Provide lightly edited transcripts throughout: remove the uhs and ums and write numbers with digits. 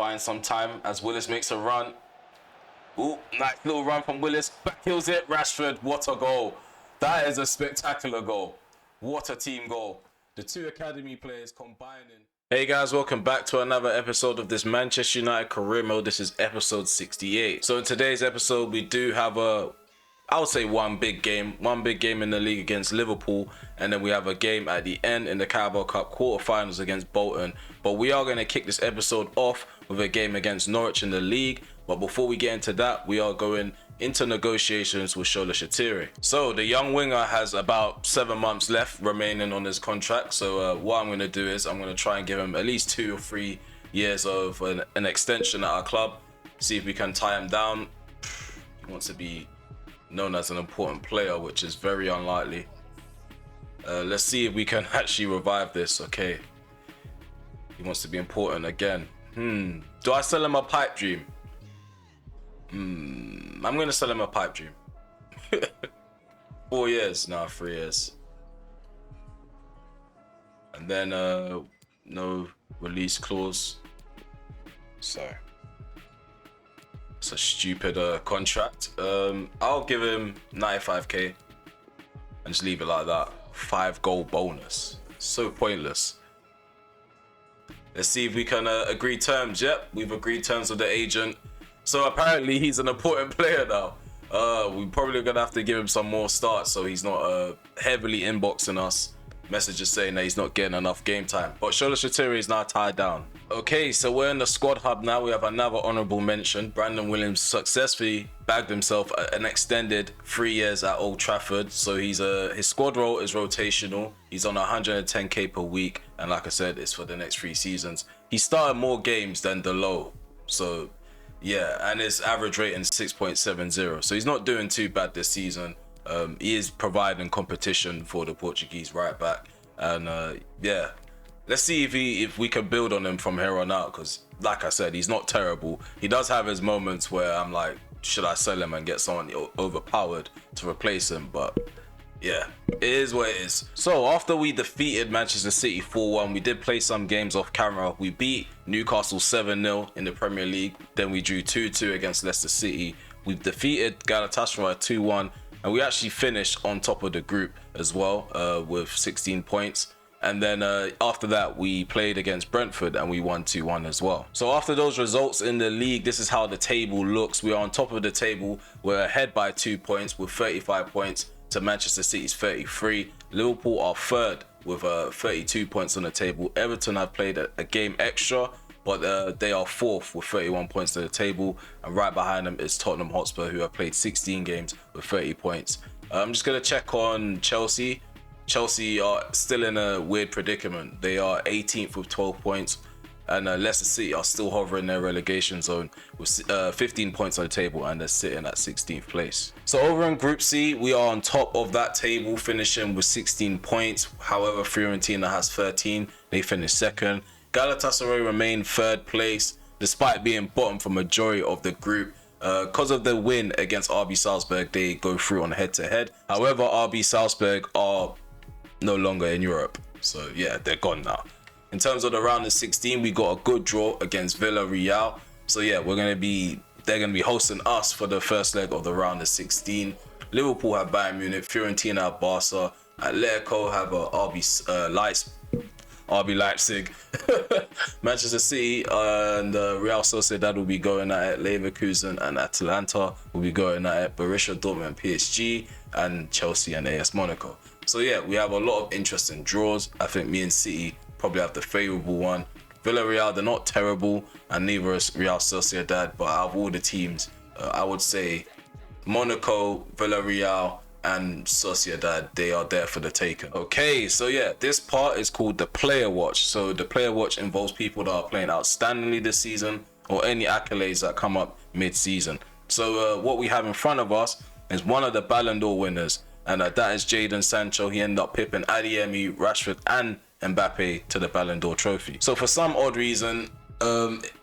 buying some time as Willis makes a run. Ooh, nice little run from Willis. Back heels it. Rashford, what a goal. That is a spectacular goal. What a team goal. The two academy players combining. Hey guys, welcome back to another episode of this Manchester United career mode. This is episode 68. So in today's episode, we do have I would say one big game in the league against Liverpool, and then we have a game at the end in the Carabao Cup quarterfinals against Bolton. But we are going to kick this episode off with a game against Norwich in the league. But before we get into that, we are going into negotiations with Shoretire. So the young winger has about 7 months left remaining on his contract. So what I'm going to do is I'm going to try and give him at least 2 or 3 years of an extension at our club. See if we can tie him down. He wants to be known as an important player, which is very unlikely. Let's see if we can actually revive this. Okay, he wants to be important again. Do I sell him a pipe dream? I'm gonna sell him a pipe dream. 4 years, no, 3 years, and then no release clause. So it's a stupid contract. I'll give him 95k and just leave it like that. 5 goal bonus. So pointless. Let's see if we can agree terms. Yep, we've agreed terms with the agent. So apparently he's an important player now. We're probably gonna have to give him some more starts so he's not heavily inboxing us messages saying that he's not getting enough game time. But Shoretire is now tied down. Okay, so we're in the squad hub now. We have another honourable mention. Brandon Williams successfully bagged himself an extended 3 years at Old Trafford. So his squad role is rotational. He's on 110k per week, and like I said, it's for the next 3 seasons. He started more games than Delo, so yeah, and his average rating is 6.70. So he's not doing too bad this season. He is providing competition for the Portuguese right back, and yeah, let's see if we can build on him from here on out, because like I said, he's not terrible. He does have his moments where I'm like, should I sell him and get someone overpowered to replace him? But yeah, it is what it is. So after we defeated Manchester City 4-1, we did play some games off camera. We beat Newcastle 7-0 in the Premier League. Then we drew 2-2 against Leicester City. We've defeated Galatasaray 2-1. And we actually finished on top of the group as well with 16 points. And then after that, we played against Brentford and we won 2-1 as well. So after those results in the league, this is how the table looks. We are on top of the table. We're ahead by 2 points with 35 points to Manchester City's 33. Liverpool are third with 32 points on the table. Everton have played a game extra, but they are fourth with 31 points to the table. And right behind them is Tottenham Hotspur, who have played 16 games with 30 points. I'm just going to check on Chelsea. Chelsea are still in a weird predicament. They are 18th with 12 points. And Leicester City are still hovering their relegation zone with 15 points on the table, and they're sitting at 16th place. So over in Group C, we are on top of that table, finishing with 16 points. However, Fiorentina has 13. They finished second. Galatasaray remain third place, despite being bottom for majority of the group. Because of the win against RB Salzburg, they go through on head-to-head. However, RB Salzburg are no longer in Europe. So yeah, they're gone now. In terms of the round of 16, we got a good draw against Villarreal. So yeah, they're going to be hosting us for the first leg of the round of 16. Liverpool have Bayern Munich, Fiorentina have Barca, Atletico have RB Leipzig. Manchester City and Real Sociedad will be going at it. Leverkusen and Atalanta will be going at it. Borussia Dortmund, PSG, and Chelsea and AS Monaco. So yeah, we have a lot of interesting draws. I think me and City probably have the favourable one. Villarreal, they're not terrible, and neither is Real Sociedad. But out of all the teams, I would say Monaco, Villarreal, and Sociedad, they are there for the taking. Okay, so yeah, this part is called the Player Watch. So the Player Watch involves people that are playing outstandingly this season or any accolades that come up mid-season. So what we have in front of us is one of the Ballon d'Or winners, and that is Jadon Sancho. He ended up pipping Adeyemi, Rashford, and Mbappe to the Ballon d'Or trophy. So for some odd reason,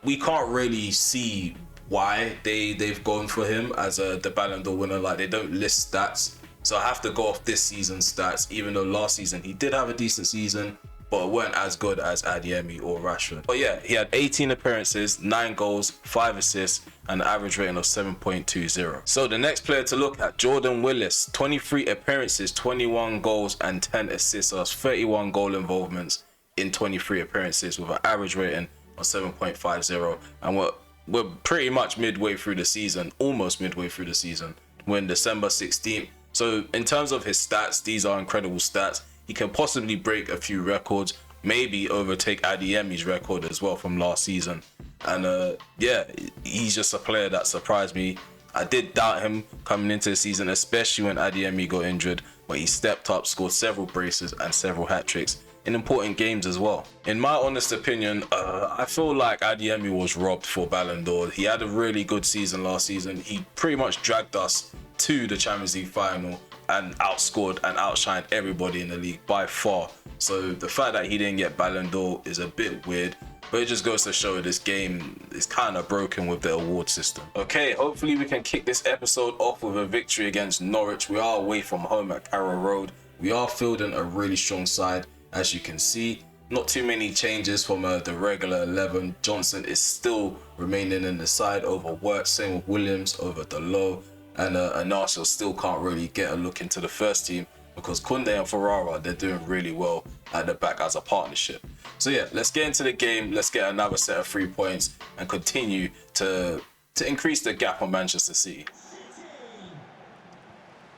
we can't really see why they've gone for him as the Ballon d'Or winner. Like, they don't list stats, so I have to go off this season's stats, even though last season he did have a decent season. but weren't as good as Adeyemi or Rashford. But yeah, he had 18 appearances, 9 goals, 5 assists, and an average rating of 7.20. So the next player to look at, Jordan Willis, 23 appearances, 21 goals, and 10 assists. So that's 31 goal involvements in 23 appearances with an average rating of 7.50. And we're pretty much midway through the season, almost midway through the season. We're in December 16th. So in terms of his stats, these are incredible stats. He can possibly break a few records, maybe overtake Adeyemi's record as well from last season. And yeah, he's just a player that surprised me. I did doubt him coming into the season, especially when Adeyemi got injured, but he stepped up, scored several braces and several hat-tricks in important games as well. In my honest opinion, I feel like Adeyemi was robbed for Ballon d'Or. He had a really good season last season. He pretty much dragged us to the Champions League final and outscored and outshined everybody in the league by far. So the fact that he didn't get Ballon d'Or is a bit weird, but it just goes to show this game is kind of broken with the award system. Okay, hopefully we can kick this episode off with a victory against Norwich. We are away from home at Carrow Road. We are fielding a really strong side, as you can see. Not too many changes from the regular 11. Johnson is still remaining in the side over Wirtz, same with Williams over Delo. And Arsenal still can't really get a look into the first team because Koundé and Ferrara, they're doing really well at the back as a partnership. So yeah, let's get into the game. Let's get another set of 3 points and continue to increase the gap on Manchester City.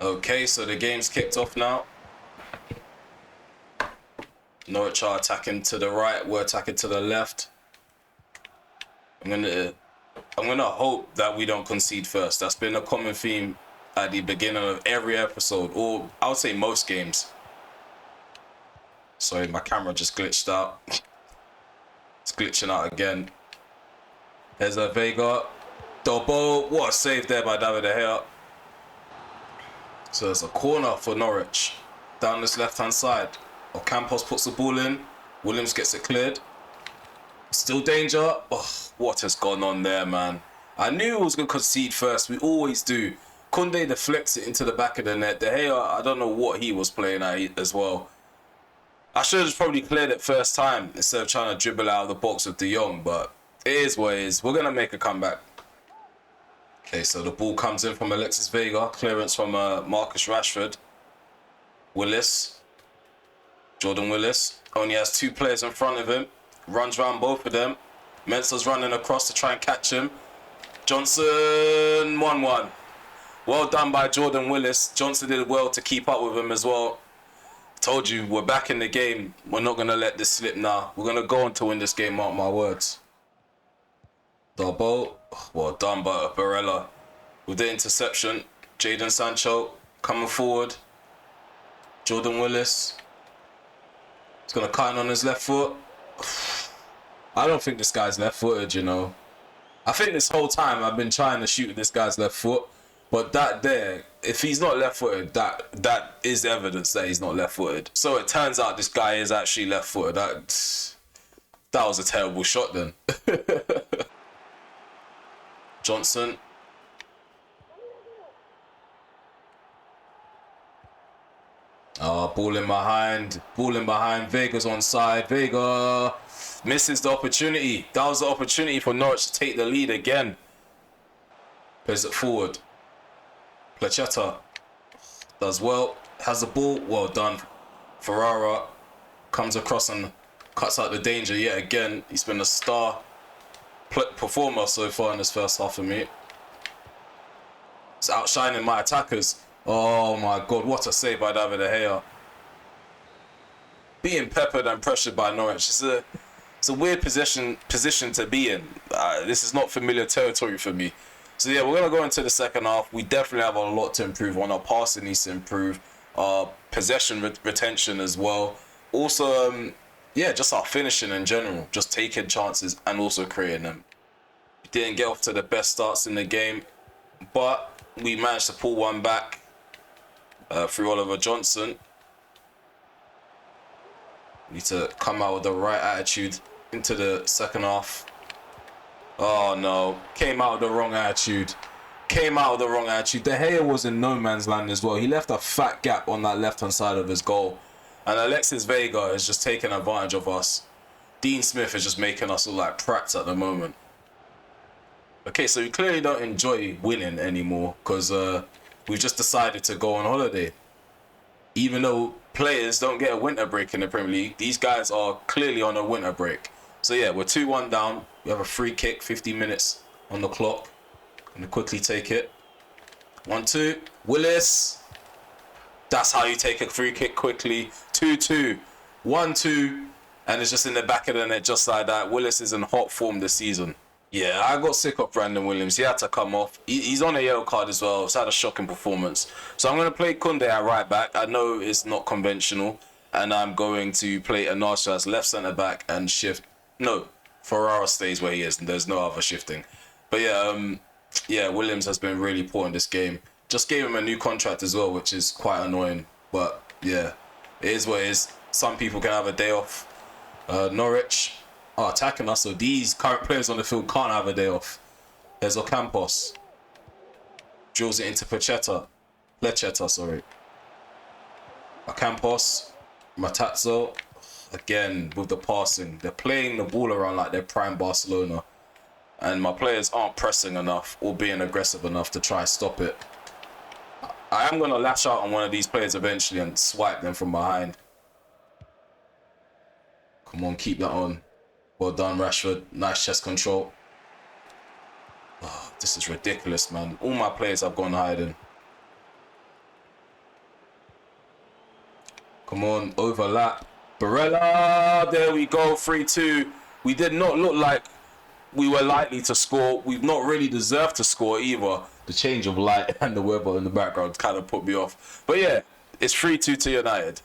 Okay, so the game's kicked off now. Norwich are attacking to the right, we're attacking to the left. I'm gonna hope that we don't concede first. That's been a common theme at the beginning of every episode, or I would say most games. Sorry, my camera just glitched out. It's glitching out again. There's a Vega. Double. What a save there by David De Gea. So there's a corner for Norwich down this left-hand side. Ocampos puts the ball in. Williams gets it cleared. Still danger. Oh, what has gone on there, man? I knew it was going to concede first. We always do. Koundé deflects it into the back of the net. De Gea, I don't know what he was playing at as well. I should have probably cleared it first time instead of trying to dribble out of the box with De Jong, but it is what it is. We're going to make a comeback. Okay, so the ball comes in from Alexis Vega. Clearance from Marcus Rashford. Willis. Jordan Willis. Only has 2 players in front of him. Runs round both of them. Mensah's running across to try and catch him. Johnson, 1-1. Well done by Jordan Willis. Johnson did well to keep up with him as well. Told you, we're back in the game. We're not going to let this slip now. We're going to go on to win this game, mark my words. Double. Well done by Barella. With the interception, Jadon Sancho coming forward. Jordan Willis. He's going to cut in on his left foot. I don't think this guy's left-footed, you know. I think this whole time I've been trying to shoot with this guy's left foot, but that there, if he's not left-footed, that is evidence that he's not left-footed. So it turns out this guy is actually left-footed. That was a terrible shot then. Johnson. Ball in behind. Vega's on side. Vega misses the opportunity. That was the opportunity for Norwich to take the lead again. Plays it forward. Placheta does well. Has the ball. Well done. Ferrara comes across and cuts out the danger yet again. He's been a star performer so far in this first half for me. It's outshining my attackers. Oh my God, what a save by David De Gea. Being peppered and pressured by Norwich, it's a weird position to be in. This is not familiar territory for me. So yeah, we're going to go into the second half. We definitely have a lot to improve on. Our passing needs to improve. Our possession retention as well. Also, yeah, just our finishing in general. Just taking chances and also creating them. We didn't get off to the best starts in the game, but we managed to pull one back. Through Oliver Johnson. Need to come out with the right attitude into the second half. Oh no, came out with the wrong attitude. De Gea was in no man's land as well. He left a fat gap on that left hand side of his goal. And Alexis Vega is just taking advantage of us. Dean Smith is just making us look like prats at the moment. Okay, so we clearly don't enjoy winning anymore because we've just decided to go on holiday. Even though players don't get a winter break in the Premier League, these guys are clearly on a winter break. So yeah, we're 2-1 down. We have a free kick, 50 minutes on the clock. Gonna quickly take it. 1-2, Willis. That's how you take a free kick quickly. 2-2, 1-2, and it's just in the back of the net just like that. Willis is in hot form this season. Yeah, I got sick of Brandon Williams. He had to come off. He's on a yellow card as well. It's had a shocking performance. So I'm going to play Koundé at right back. I know it's not conventional. And I'm going to play Anasha as left centre back and shift. No, Ferrara stays where he is. And there's no other shifting. But yeah, Williams has been really poor in this game. Just gave him a new contract as well, which is quite annoying. But yeah, it is what it is. Some people can have a day off. Norwich are attacking us, so these current players on the field can't have a day off. There's Ocampos. Drills it into Plecheta, sorry. Ocampos. Matazzo. Again, with the passing. They're playing the ball around like they're prime Barcelona. And my players aren't pressing enough or being aggressive enough to try and stop it. I am going to lash out on one of these players eventually and swipe them from behind. Come on, keep that on. Well done, Rashford. Nice chest control. Oh, this is ridiculous, man. All my players have gone hiding. Come on, overlap. Barella, there we go, 3-2. We did not look like we were likely to score. We've not really deserved to score either. The change of light and the weather in the background kind of put me off. But yeah, it's 3-2 to United.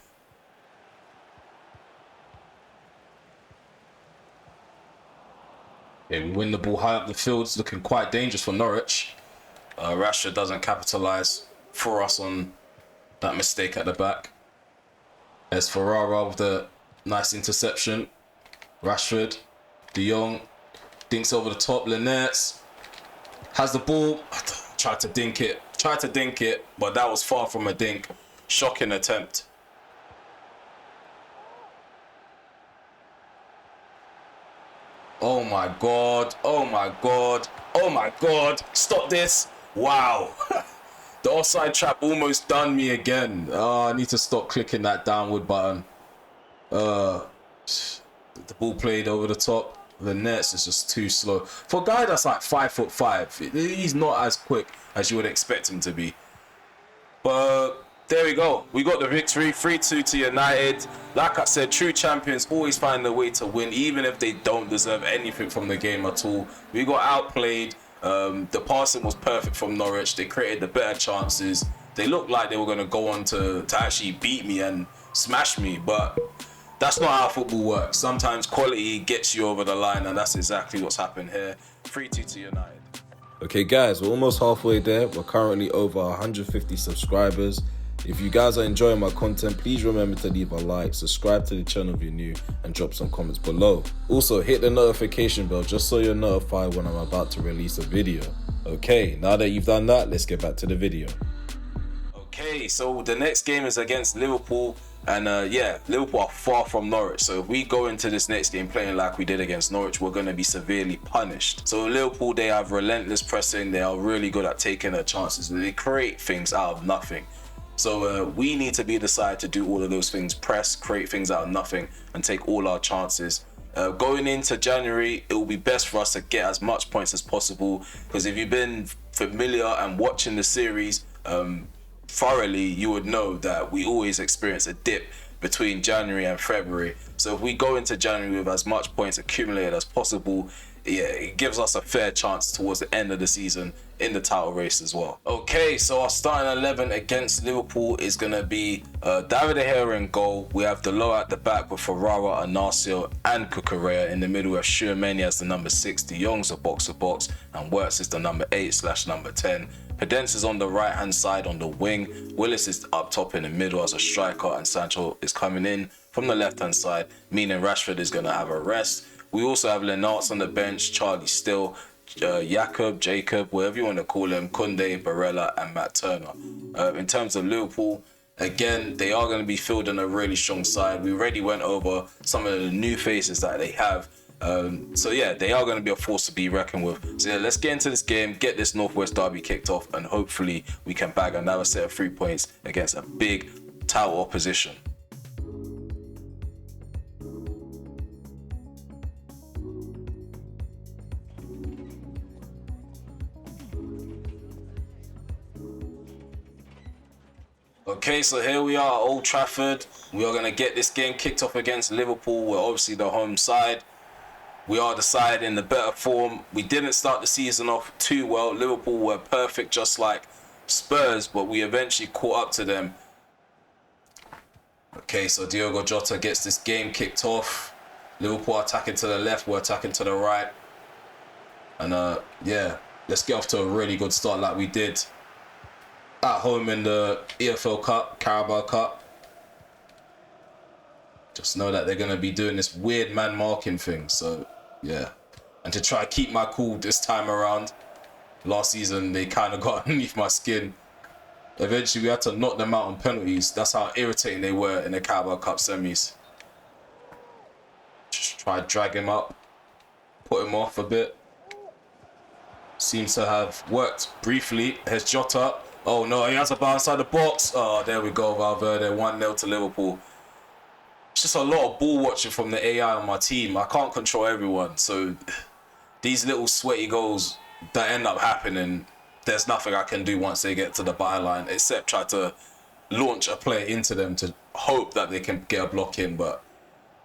Yeah, we win the ball high up the field. It's looking quite dangerous for Norwich. Rashford doesn't capitalise for us on that mistake at the back. There's Ferrara with the nice interception. Rashford, De Jong, dinks over the top. Lynette has the ball. Tried to dink it, but that was far from a dink. Shocking attempt. Oh my god, oh my god, oh my god, stop this. Wow. The offside trap almost done me again. I need to stop clicking that downward button. The ball played over the top. The nets is just too slow. For a guy that's like 5'5", he's not as quick as you would expect him to be. But there we go. We got the victory, 3-2 to United. Like I said, true champions always find a way to win, even if they don't deserve anything from the game at all. We got outplayed. The passing was perfect from Norwich. They created the better chances. They looked like they were going to go on to actually beat me and smash me, but that's not how football works. Sometimes quality gets you over the line, and that's exactly what's happened here. 3-2 to United. Okay, guys, we're almost halfway there. We're currently over 150 subscribers. If you guys are enjoying my content, please remember to leave a like, subscribe to the channel if you're new, and drop some comments below. Also, hit the notification bell just so you're notified when I'm about to release a video. Okay, now that you've done that, let's get back to the video. Okay, so the next game is against Liverpool. And yeah, Liverpool are far from Norwich. So if we go into this next game playing like we did against Norwich, we're going to be severely punished. So Liverpool, they have relentless pressing. They are really good at taking their chances. They create things out of nothing. So we need to be the side to do all of those things. Press, create things out of nothing, and take all our chances. Going into January, it will be best for us to get as much points as possible. Because if you've been familiar and watching the series thoroughly, you would know that we always experience a dip between January and February. So if we go into January with as much points accumulated as possible, yeah, it gives us a fair chance towards the end of the season in the title race as well. Okay, so our starting 11 against Liverpool is going to be David De Gea in goal. We have Delo at the back with Ferrara, Anasio and Cucurella. In the middle, we have Tchouaméni as the number 6, De Jong's a box-to-box, and Wirtz is the number 8/number 10. Pedence is on the right hand side on the wing. Willis is up top in the middle as a striker, and Sancho is coming in from the left hand side, meaning Rashford is going to have a rest. We also have Lennartz on the bench, Charlie Still, Jacob, whatever you want to call him, Koundé, Barella and Matt Turner. In terms of Liverpool, Again, they are going to be fielding a really strong side. We already went over some of the new faces that they have. So yeah, they are going to be a force to be reckoned with. So yeah, let's get into this game, get this Northwest derby kicked off, and hopefully we can bag another set of 3 points against a big title opposition. Okay, so here we are at Old Trafford. We are going to get this game kicked off against Liverpool. We're obviously the home side. We are the side in the better form. We didn't start the season off too well. Liverpool were perfect just like Spurs, but we eventually caught up to them. Okay, so Diogo Jota gets this game kicked off. Liverpool attacking to the left, we're attacking to the right. And yeah, let's get off to a really good start like we did at home in the EFL Cup, Carabao Cup. Just know that they're going to be doing this weird man marking thing. So, yeah. And to try to keep my cool this time around. Last season, they kind of got underneath my skin. Eventually, we had to knock them out on penalties. That's how irritating they were in the Carabao Cup semis. Just try to drag him up. Put him off a bit. Seems to have worked briefly. Here's Jota. Oh no, he has a ball inside the box. Oh, there we go, Valverde. 1-0 to Liverpool. It's just a lot of ball watching from the AI on my team. I can't control everyone. So these little sweaty goals that end up happening, there's nothing I can do once they get to the byline except try to launch a player into them to hope that they can get a block in. But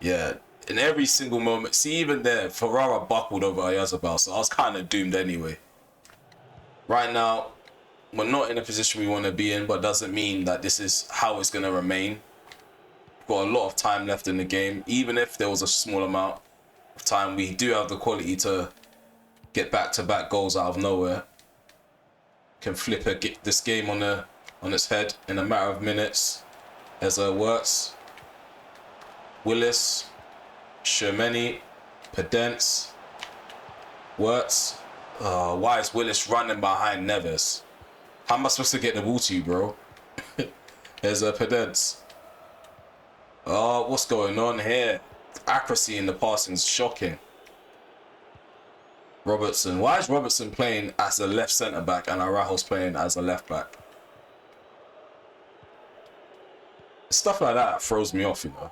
yeah, in every single moment, see even there, Ferrara buckled over Ayazabal, so I was kind of doomed anyway. Right now, we're not in a position we want to be in, but doesn't mean that this is how it's going to remain. We've got a lot of time left in the game. Even if there was a small amount of time, we do have the quality to get back-to-back goals out of nowhere. Can flip this game on its head in a matter of minutes. As it works. Willis, Shermani, Pedence, Wirtz. Why is Willis running behind Neves? How am I supposed to get the ball to you, bro? There's a Pedence. Oh, what's going on here? Accuracy in the passing is shocking. Robertson. Why is Robertson playing as a left centre back and Araujo's playing as a left back? Stuff like that throws me off, you know.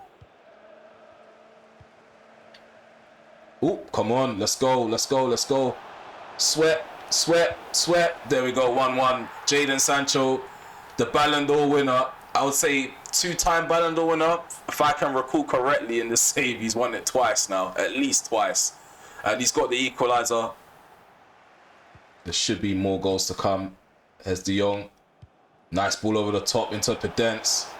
Oh, come on. Let's go. Let's go. Let's go. Sweat. There we go. 1-1. Jadon Sancho, the Ballon d'Or winner. I would say 2-time Ballon d'Or winner. If I can recall correctly in this save, he's won it twice now. At least twice. And he's got the equaliser. There should be more goals to come. There's De Jong. Nice ball over the top into Pedence.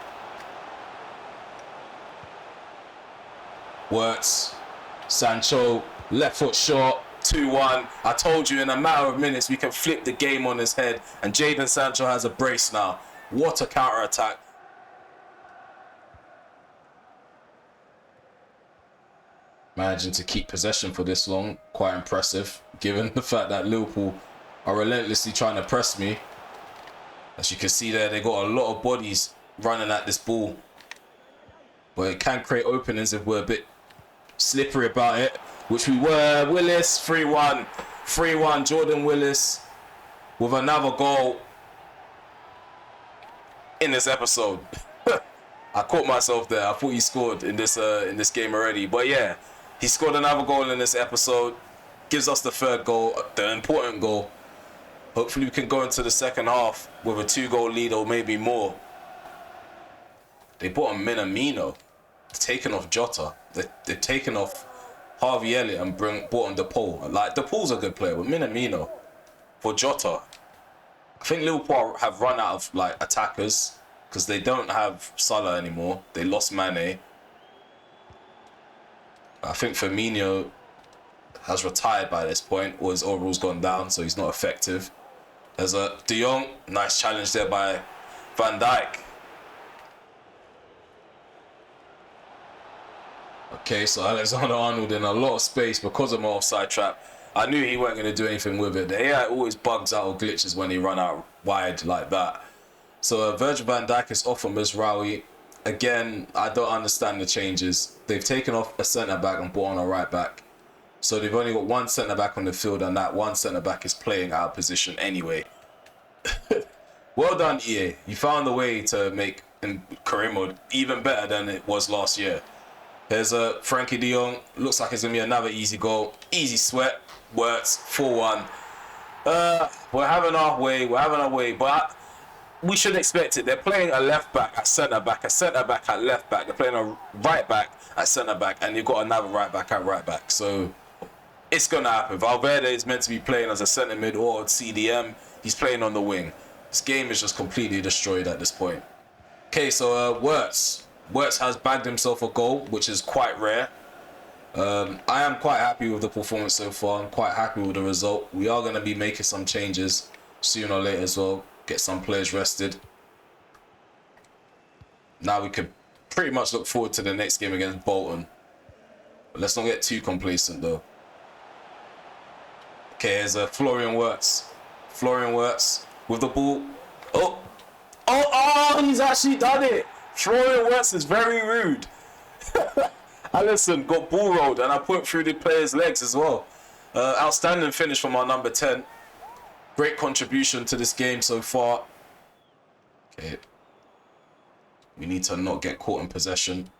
Wirtz. Sancho. Left foot shot. 2-1. I told you in a matter of minutes we can flip the game on his head. And Jadon Sancho has a brace now. What a counter-attack. Managing to keep possession for this long. Quite impressive. Given the fact that Liverpool are relentlessly trying to press me. As you can see there, they got a lot of bodies running at this ball. But it can create openings if we're a bit slippery about it. Which we were. Willis, 3-1. 3-1. Jordan Willis with another goal in this episode. I caught myself there. I thought he scored in this game already. But yeah, he scored another goal in this episode. Gives us the third goal, the important goal. Hopefully we can go into the second half with a 2-goal lead or maybe more. They bought a Minamino. Taken off Jota. They've taken off Harvey Elliott and brought on DePaul. Like, DePaul's a good player, but Minamino for Jota. I think Liverpool have run out of like attackers because they don't have Salah anymore. They lost Mane. I think Firmino has retired by this point, or his overall's gone down, so he's not effective. There's a De Jong, nice challenge there by Van Dijk. Okay, so Alexander-Arnold in a lot of space because of my offside trap. I knew he weren't going to do anything with it. The AI always bugs out or glitches when he run out wide like that. So Virgil van Dijk is off for Mizraoui. Again, I don't understand the changes. They've taken off a centre-back and brought on a right-back. So they've only got one centre-back on the field, and that one centre-back is playing out of position anyway. Well done, EA. You found a way to make career mode even better than it was last year. There's a Frankie de Jong. Looks like it's going to be another easy goal. Easy sweat. Works. 4-1. We're having our way. But we should expect it. They're playing a left-back at centre-back, a centre-back at left-back. They're playing a right-back at centre-back, and you've got another right-back at right-back. So it's going to happen. Valverde is meant to be playing as a centre-mid or CDM. He's playing on the wing. This game is just completely destroyed at this point. Okay, so Wirtz. Wirtz has bagged himself a goal, which is quite rare. I am quite happy with the performance so far. I'm quite happy with the result. We are going to be making some changes sooner or later as well. Get some players rested. Now we could pretty much look forward to the next game against Bolton. But let's not get too complacent though. Okay, here's Florian Wirtz. Florian Wirtz with the ball. Oh, he's actually done it. Florian Wirtz is very rude. Alisson got ball rolled and I put through the player's legs as well. Outstanding finish from our number 10. Great contribution to this game so far. Okay. We need to not get caught in possession.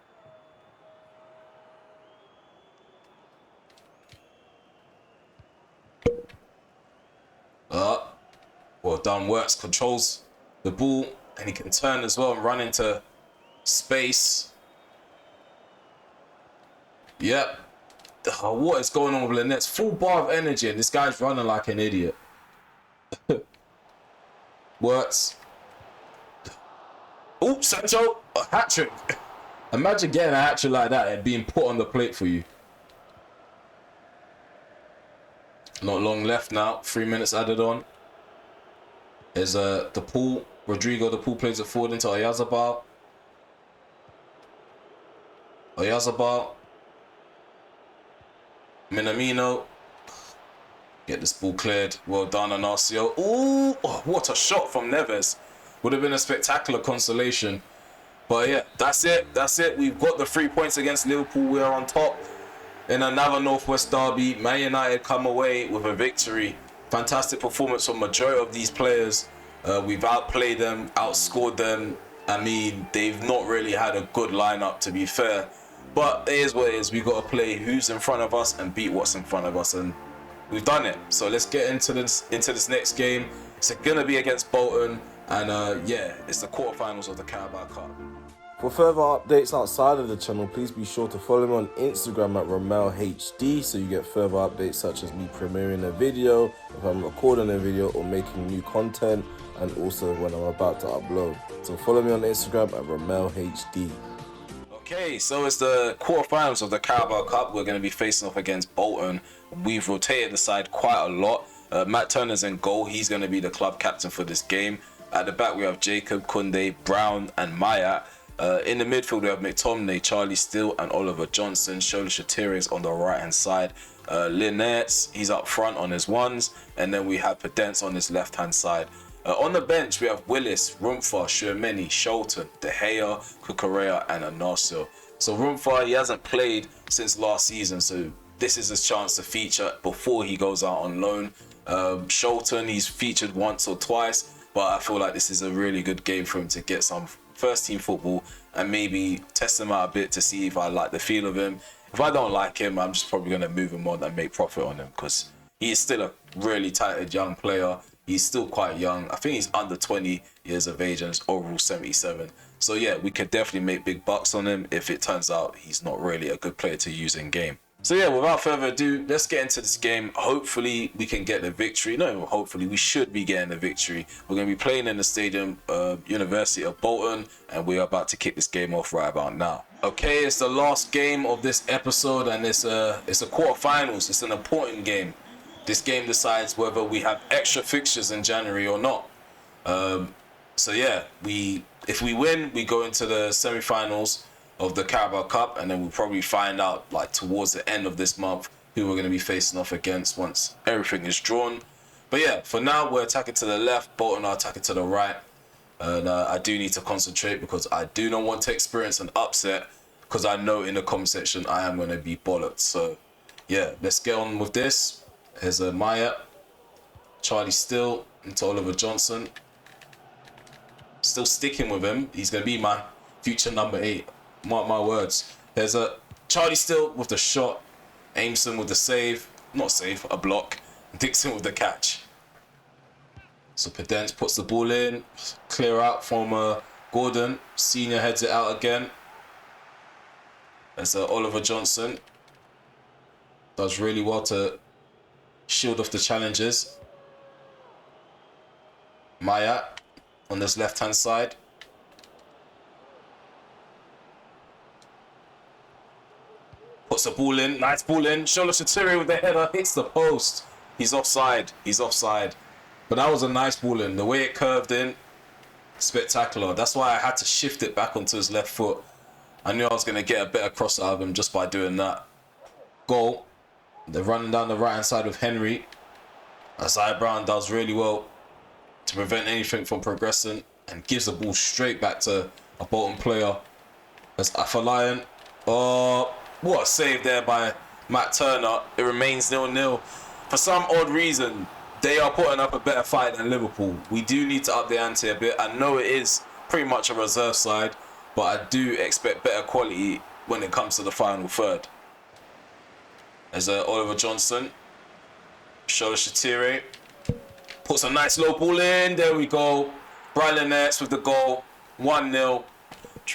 Well done, Wirtz controls the ball and he can turn as well and run into space. Yep. What is going on with Lynette's full bar of energy and this guy's running like an idiot. Wirtz. Oh, Sancho, a hat-trick. Imagine getting a hat-trick like that and being put on the plate for you. Not long left now. 3 minutes added on. There's the pool. Rodrigo, the pool plays it forward into Oyarzabal. Minamino. Get this ball cleared. Well done, Anasio. Ooh, oh, what a shot from Neves. Would have been a spectacular consolation. But yeah, that's it. That's it. We've got the 3 points against Liverpool. We are on top in another Northwest derby. Man United come away with a victory. Fantastic performance from majority of these players. We've outplayed them, outscored them. I mean, they've not really had a good lineup, to be fair. But it is what it is. We've got to play who's in front of us and beat what's in front of us. And we've done it. So let's get into this next game. It's going to be against Bolton. And yeah, it's the quarterfinals of the Carabao Cup. For further updates outside of the channel, please be sure to follow me on Instagram at RamelHD so you get further updates such as me premiering a video, if I'm recording a video or making new content, and also when I'm about to upload. So follow me on Instagram at RamelHD. Okay, so it's the quarterfinals of the Carabao Cup. We're going to be facing off against Bolton. We've rotated the side quite a lot. Matt Turner's in goal. He's going to be the club captain for this game. At the back, we have Jacob, Koundé, Brown, and Maya. In the midfield, we have McTominay, Charlie Steele, and Oliver Johnson. Shoretire is on the right-hand side. Lynette, he's up front on his ones. And then we have Pedence on his left-hand side. On the bench, we have Willis, Rumfa, Shermeni, Sholton, De Gea, Cucurella, and Anasio. So Rumfa, he hasn't played since last season, so this is his chance to feature before he goes out on loan. Sholton, he's featured once or twice, but I feel like this is a really good game for him to get some first team football and maybe test him out a bit to see if I like the feel of him. If I don't like him, I'm just probably going to move him on and make profit on him because he is still a really talented young player. He's still quite young. I think he's under 20 years of age and is overall 77. So yeah, we could definitely make big bucks on him if it turns out he's not really a good player to use in game. So yeah, without further ado, let's get into this game. Hopefully we can get the victory. No, hopefully we should be getting the victory. We're going to be playing in the stadium, University of Bolton, and we're about to kick this game off right about now. Okay, it's the last game of this episode, and it's a quarterfinals. It's an important game. This game decides whether we have extra fixtures in January or not. So yeah, if we win, we go into the semi-finals of the Carabao Cup, and then we'll probably find out like towards the end of this month who we're going to be facing off against once everything is drawn. But yeah, for now we're attacking to the left, Bolton are attacking to the right. And I do need to concentrate because I do not want to experience an upset because I know in the comment section I am going to be bollocked. So, yeah, let's get on with this. Here's a Maya. Charlie Still into Oliver Johnson. Still sticking with him. He's going to be my future number 8. Mark my words. There's a Charlie Still with the shot. Aimson with the save. Not save, a block. Dixon with the catch. So Pedence puts the ball in. Clear out from Gordon. Senior heads it out again. There's Oliver Johnson. Does really well to shield off the challenges. Maya on this left-hand side. Puts the ball in. Nice ball in. Shoretire with the header. Hits the post. He's offside. He's offside. But that was a nice ball in. The way it curved in, spectacular. That's why I had to shift it back onto his left foot. I knew I was going to get a better cross out of him just by doing that. Goal. They're running down the right-hand side with Henry. Isaiah Brown does really well to prevent anything from progressing and gives the ball straight back to a Bolton player. That's Afolayan. Oh, what a save there by Matt Turner. It remains 0-0. For some odd reason, they are putting up a better fight than Liverpool. We do need to up the ante a bit. I know it is pretty much a reserve side, but I do expect better quality when it comes to the final third. There's Oliver Johnson. Shoretire puts a nice low ball in. There we go. Brian Nets with the goal. 1-0.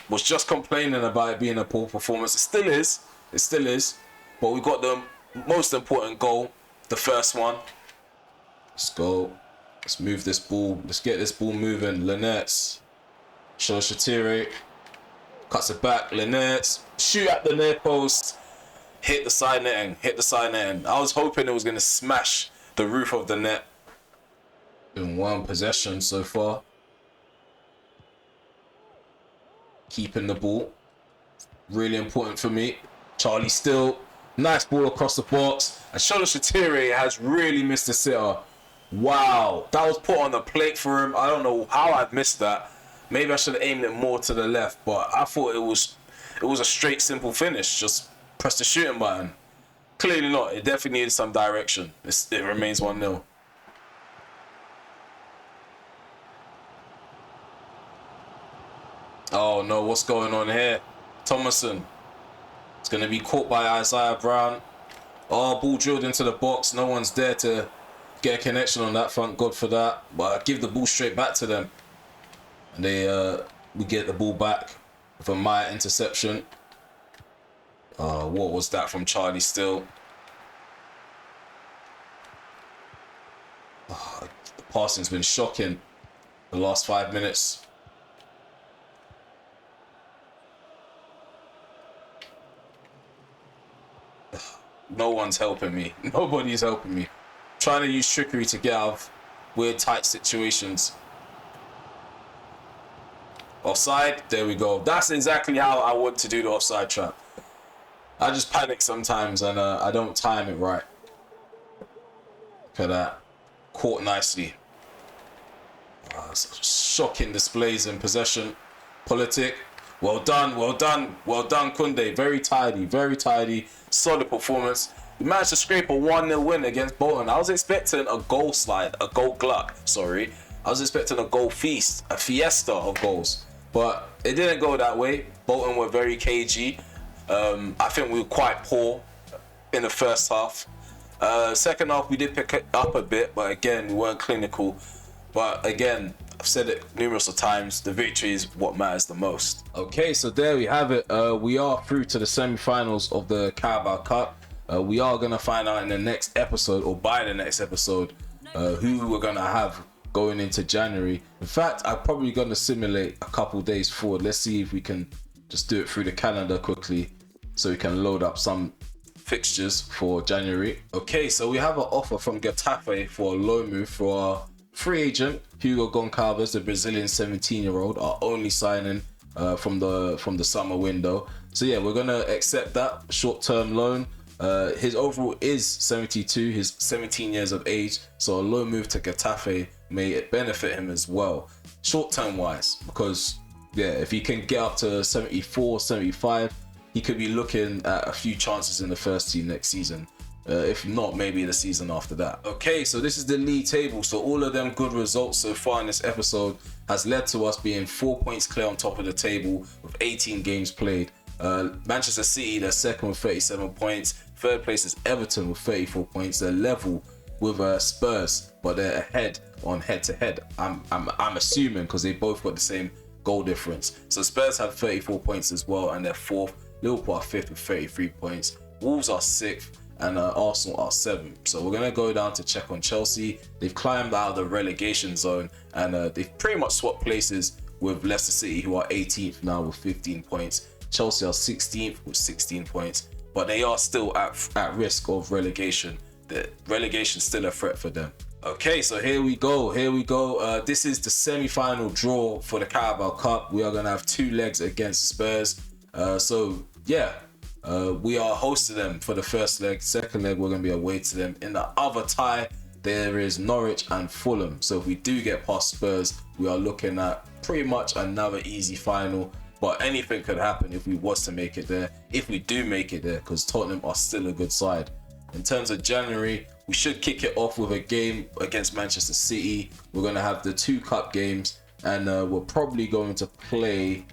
Was just complaining about it being a poor performance. It still is. It still is. But we got the most important goal. The first one. Let's go. Let's move this ball. Let's get this ball moving. Lynette. Shoretire cuts it back. Lynette. Shoot at the near post. Hit the side netting. Hit the side netting. I was hoping it was going to smash the roof of the net. In one possession so far. Keeping the ball. Really important for me. Charlie Still. Nice ball across the box. And Shoretire has really missed the sitter. Wow. That was put on the plate for him. I don't know how I missed that. Maybe I should have aimed it more to the left. But I thought it was a straight, simple finish. Just press the shooting button. Clearly not. It definitely needed some direction. It remains 1-0. Oh no, what's going on here? Thomason. It's going to be caught by Isaiah Brown. Oh, ball drilled into the box. No one's there to get a connection on that. Thank God for that. But I give the ball straight back to them. And we get the ball back with a Maya interception. What was that from Charlie Still? The passing's been shocking the last 5 minutes. No one's helping me. Nobody's helping me. Trying to use trickery to get out of weird tight situations. Offside. There we go. That's exactly how I want to do the offside trap. I just panic sometimes and I don't time it right. Look at that. Caught nicely. Shocking displays in possession. Politic. Well done, well done, well done, Kunde. Very tidy, solid performance. We managed to scrape a 1-0 win against Bolton. I was expecting a goal slide, a goal gluck, sorry. I was expecting a goal feast, a fiesta of goals. But it didn't go that way. Bolton were very cagey. I think we were quite poor in the first half. Second half, we did pick it up a bit, but again, we weren't clinical. But again, I've said it numerous of times, the victory is what matters the most. Okay, so there we have it. We are through to the semi-finals of the Carabao Cup. We are going to find out in the next episode, or by the next episode, who we're going to have going into January. In fact, I'm probably going to simulate a couple days forward. Let's see if we can just do it through the calendar quickly so we can load up some fixtures for January. Okay, so we have an offer from Getafe for a loan move for our free agent Hugo Goncalves, the Brazilian 17-year-old, our only signing from the summer window. So yeah, we're gonna accept that short-term loan His overall is 72. He's 17 years of age, so a low move to Getafe may benefit him as well, short-term wise, because yeah, if he can get up to 74, 75, he could be looking at a few chances in the first team next season. If not, maybe the season after that. Okay, so this is the league table. So all of them good results so far in this episode has led to us being 4 points clear on top of the table with 18 games played. Manchester City, they're second with 37 points. Third place is Everton with 34 points. They're level with Spurs, but they're ahead on head-to-head. I'm assuming because they both got the same goal difference. So Spurs have 34 points as well, and they're fourth. Liverpool are fifth with 33 points. Wolves are sixth, and Arsenal are 7th. So we're going to go down to check on Chelsea. They've climbed out of the relegation zone, and they've pretty much swapped places with Leicester City, who are 18th now with 15 points. Chelsea are 16th with 16 points, but they are still at risk of relegation. The relegation is still a threat for them. Okay, so here we go. This is the semi-final draw for the Carabao Cup. We are going to have 2 legs against Spurs. We are hosting them for the first leg. Second leg, we're going to be away to them. In the other tie, there is Norwich and Fulham. So if we do get past Spurs, we are looking at pretty much another easy final. But anything could happen if we was to make it there. If we do make it there, because Tottenham are still a good side. In terms of January, we should kick it off with a game against Manchester City. We're going to have the 2 cup games, and we're probably going to play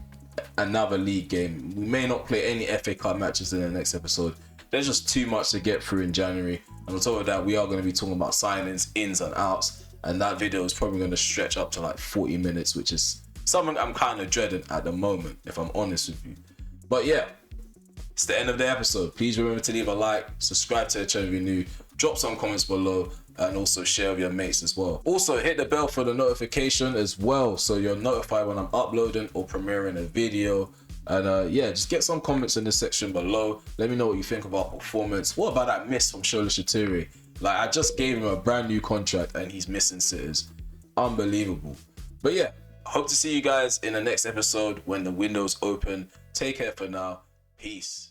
another league game. We may not play any FA Cup matches in the next episode. There's just too much to get through in January. And on top of that, we are going to be talking about signings, ins and outs. And that video is probably going to stretch up to like 40 minutes, which is something I'm kind of dreading at the moment, if I'm honest with you. But yeah, it's the end of the episode. Please remember to leave a like, subscribe to the channel if you're new, drop some comments below, and also share with your mates as well. Also hit the bell for the notification as well, so you're notified when I'm uploading or premiering a video. And just get some comments in the section below. Let me know what you think of our performance. What about that miss from Shoretire? Like, I just gave him a brand new contract and he's missing sitters. Unbelievable. But yeah, hope to see you guys in the next episode when the window's open. Take care for now. Peace.